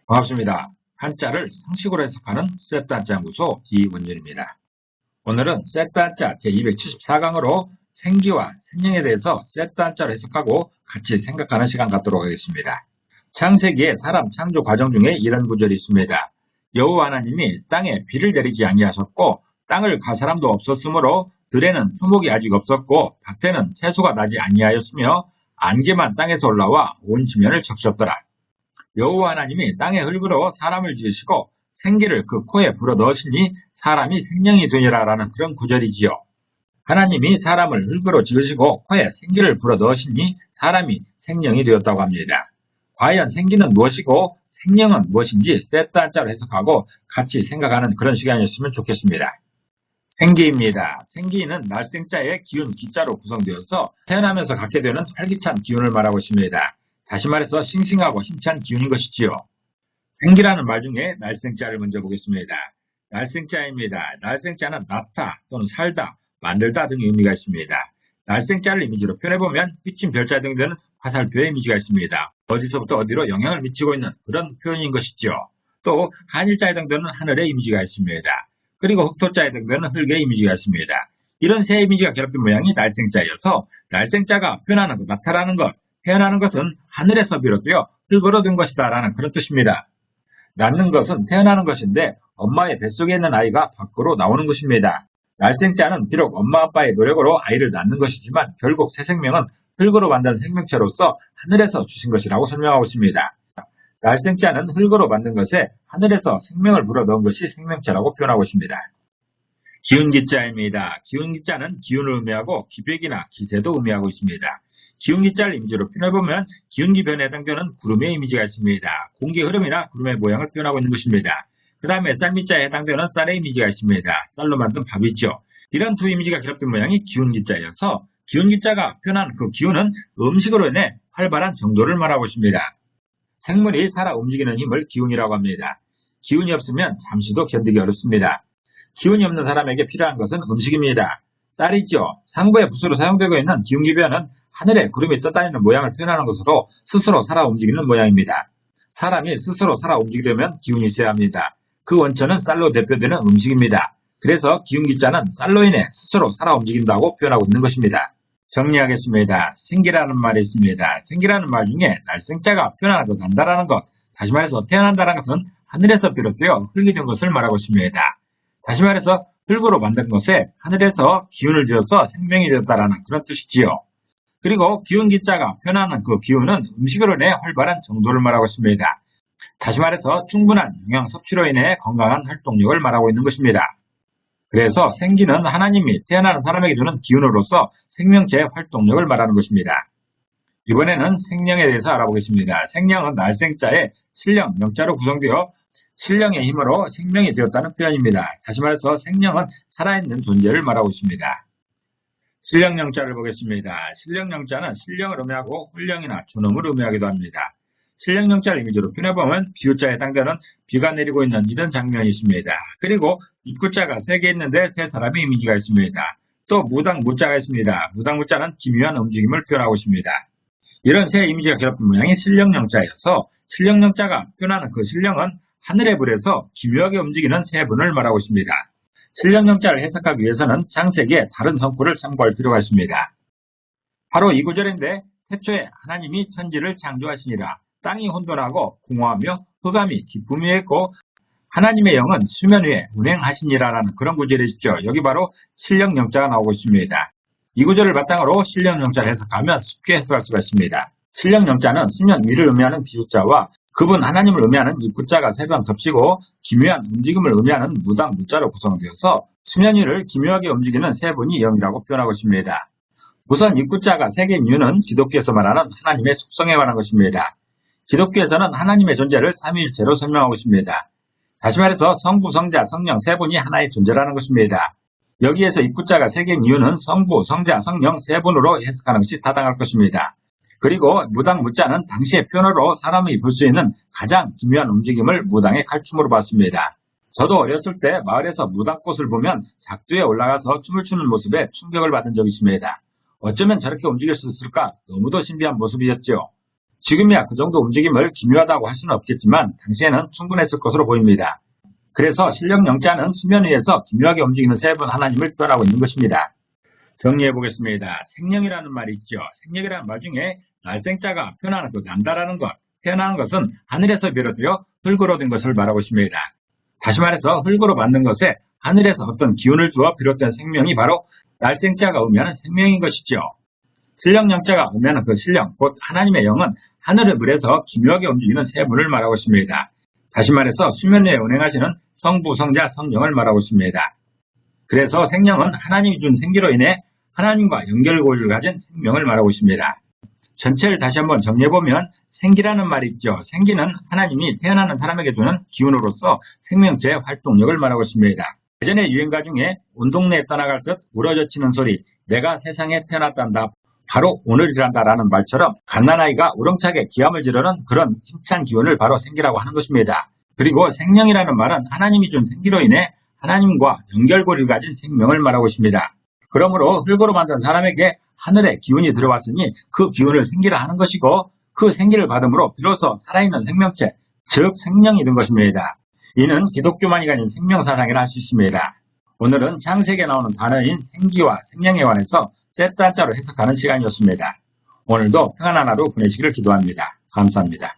반갑습니다. 한자를 상식으로 해석하는 셋다자무소 이원준입니다. 오늘은 셋다자 제274강으로 생기와 생명에 대해서 셋다자로 해석하고 같이 생각하는 시간 갖도록 하겠습니다. 창세기의 사람 창조 과정 중에 이런 구절이 있습니다. 여호와 하나님이 땅에 비를 내리지 아니하셨고 땅을 갈 사람도 없었으므로 들에는 토목이 아직 없었고 밭에는 채소가 나지 아니하였으며 안개만 땅에서 올라와 온 지면을 적셨더라. 여호와 하나님이 땅의 흙으로 사람을 지으시고 생기를 그 코에 불어넣으시니 사람이 생명이 되니라 라는 그런 구절이지요. 하나님이 사람을 흙으로 지으시고 코에 생기를 불어넣으시니 사람이 생명이 되었다고 합니다. 과연 생기는 무엇이고 생명은 무엇인지 셋다자로 해석하고 같이 생각하는 그런 시간이었으면 좋겠습니다. 생기입니다. 생기는 날생자의 기운 기자로 구성되어서 태어나면서 갖게 되는 활기찬 기운을 말하고 있습니다. 다시 말해서 싱싱하고 힘찬 기운인 것이지요. 생기라는 말 중에 날생자를 먼저 보겠습니다. 날생자입니다. 날생자는 나타 또는 살다, 만들다 등의 의미가 있습니다. 날생자를 이미지로 표현해보면 비친 별자 등등은 화살표의 이미지가 있습니다. 어디서부터 어디로 영향을 미치고 있는 그런 표현인 것이지요. 또 한일자에 등등은 하늘의 이미지가 있습니다. 그리고 흑토자에 등등은 흙의 이미지가 있습니다. 이런 세 이미지가 결합된 모양이 날생자여서 날생자가 표현하는 것, 나타나는 것, 태어나는 것은 하늘에서 비롯되어 흙으로 된 것이다 라는 그런 뜻입니다. 낳는 것은 태어나는 것인데 엄마의 뱃속에 있는 아이가 밖으로 나오는 것입니다. 날생자는 비록 엄마 아빠의 노력으로 아이를 낳는 것이지만 결국 새 생명은 흙으로 만든 생명체로서 하늘에서 주신 것이라고 설명하고 있습니다. 날생자는 흙으로 만든 것에 하늘에서 생명을 불어넣은 것이 생명체라고 표현하고 있습니다. 기운기자입니다. 기운기자는 기운을 의미하고 기백이나 기세도 의미하고 있습니다. 기운기자를 이미지로 표현해보면 기운기변에 해당되는 구름의 이미지가 있습니다. 공기 흐름이나 구름의 모양을 표현하고 있는 것입니다. 그 다음에 쌀미자에 해당되는 쌀의 이미지가 있습니다. 쌀로 만든 밥이죠. 이런 두 이미지가 결합된 모양이 기운기자여서 기운기자가 표현한 그 기운은 음식으로 인해 활발한 정도를 말하고 있습니다. 생물이 살아 움직이는 힘을 기운이라고 합니다. 기운이 없으면 잠시도 견디기 어렵습니다. 기운이 없는 사람에게 필요한 것은 음식입니다. 쌀이죠. 상부의 붓으로 사용되고 있는 기운기변은 하늘에 구름이 떠다니는 모양을 표현하는 것으로 스스로 살아 움직이는 모양입니다. 사람이 스스로 살아 움직이려면 기운이 있어야 합니다. 그 원천은 쌀로 대표되는 음식입니다. 그래서 기운기자는 쌀로 인해 스스로 살아 움직인다고 표현하고 있는 것입니다. 정리하겠습니다. 생기라는 말이 있습니다. 생기라는 말 중에 날생자가 표현하는 것, 난다라는 것, 다시 말해서 태어난다는 것은 하늘에서 비롯되어 흙이 된 것을 말하고 있습니다. 다시 말해서 흙으로 만든 것에 하늘에서 기운을 지어서 생명이 되었다라는 그런 뜻이지요. 그리고 기운기자가 표현하는 그 기운은 음식으로 인해 활발한 정도를 말하고 있습니다. 다시 말해서 충분한 영양 섭취로 인해 건강한 활동력을 말하고 있는 것입니다. 그래서 생기는 하나님이 태어나는 사람에게 주는 기운으로서 생명체의 활동력을 말하는 것입니다. 이번에는 생명에 대해서 알아보겠습니다. 생명은 날생자의 신령, 영자로 구성되어 신령의 힘으로 생명이 되었다는 표현입니다. 다시 말해서 생명은 살아있는 존재를 말하고 있습니다. 신령영자를 보겠습니다. 신령영자는 신령을 의미하고 훈령이나 존엄을 의미하기도 합니다. 신령영자를 이미지로 표현해보면 비유자에 해당되는 비가 내리고 있는 이런 장면이 있습니다. 그리고 입구자가 3개 있는데 3사람의 이미지가 있습니다. 또 무당무자가 있습니다. 무당무자는 기묘한 움직임을 표현하고 있습니다. 이런 세 이미지가 결합된 모양이 신령영자여서 신령영자가 표현하는 그 신령은 하늘의 불에서 기묘하게 움직이는 세 분을 말하고 있습니다. 신령영자를 해석하기 위해서는 창세기의 다른 성구를 참고할 필요가 있습니다. 바로 이 구절인데 태초에 하나님이 천지를 창조하시니라. 땅이 혼돈하고 공허하며 흑암이 기쁨이 했고 하나님의 영은 수면 위에 운행하시니라라는 그런 구절이 있죠. 여기 바로 신령영자가 나오고 있습니다. 이 구절을 바탕으로 신령영자를 해석하면 쉽게 해석할 수가 있습니다. 신령영자는 수면 위를 의미하는 비유자와 그분 하나님을 의미하는 입구자가 3번 겹치고 기묘한 움직임을 의미하는 무당무자로 구성되어서 수면 위를 기묘하게 움직이는 세 분이 영이라고 표현하고 있습니다. 우선 입구자가 3개인 이유는 기독교에서 말하는 하나님의 속성에 관한 것입니다. 기독교에서는 하나님의 존재를 삼위일체로 설명하고 있습니다. 다시 말해서 성부, 성자, 성령 3분이 하나의 존재라는 것입니다. 여기에서 입구자가 3개인 이유는 성부, 성자, 성령 3분으로 해석하는 것이 타당할 것입니다. 그리고 무당무자는 당시의 표현으로 사람이 볼 수 있는 가장 기묘한 움직임을 무당의 칼춤으로 봤습니다. 저도 어렸을 때 마을에서 무당꽃을 보면 작두에 올라가서 춤을 추는 모습에 충격을 받은 적이 있습니다. 어쩌면 저렇게 움직일 수 있을까? 너무도 신비한 모습이었죠. 지금이야 그 정도 움직임을 기묘하다고 할 수는 없겠지만 당시에는 충분했을 것으로 보입니다. 그래서 신령영자는 수면 위에서 기묘하게 움직이는 세 분 하나님을 표현하고 있는 것입니다. 정리해 보겠습니다. 생령이라는 말이 있죠. 생령이라는 말 중에 날생자가 표현하는 그 난다라는 것, 표현하는 것은 하늘에서 비롯되어 흙으로 된 것을 말하고 있습니다. 다시 말해서 흙으로 만든 것에 하늘에서 어떤 기운을 주어 비롯된 생명이 바로 날생자가 오면 생명인 것이죠. 신령영자가 오면 그 신령, 곧 하나님의 영은 하늘을 물에서 기묘하게 움직이는 세 분을 말하고 있습니다. 다시 말해서 수면 위에 운행하시는 성부, 성자, 성령을 말하고 있습니다. 그래서 생령은 하나님이 준 생기로 인해 하나님과 연결고리를 가진 생명을 말하고 있습니다. 전체를 다시 한번 정리해보면 생기라는 말이 있죠. 생기는 하나님이 태어나는 사람에게 주는 기운으로서 생명체의 활동력을 말하고 있습니다. 예전의 유행가 중에 온 동네에 떠나갈 듯 우러젖히는 소리, 내가 세상에 태어났단다. 바로 오늘이란다라는 말처럼 갓난아이가 우렁차게 기함을 지르는 그런 힘찬 기운을 바로 생기라고 하는 것입니다. 그리고 생명이라는 말은 하나님이 준 생기로 인해 하나님과 연결고리를 가진 생명을 말하고 있습니다. 그러므로 흙으로 만든 사람에게 하늘의 기운이 들어왔으니 그 기운을 생기라 하는 것이고 그 생기를 받음으로 비로소 살아있는 생명체, 즉 생명이 된 것입니다. 이는 기독교만이 가진 생명사상이라 할 수 있습니다. 오늘은 창세기에 나오는 단어인 생기와 생명에 관해서 세트 한자로 해석하는 시간이었습니다. 오늘도 평안한 하루 보내시기를 기도합니다. 감사합니다.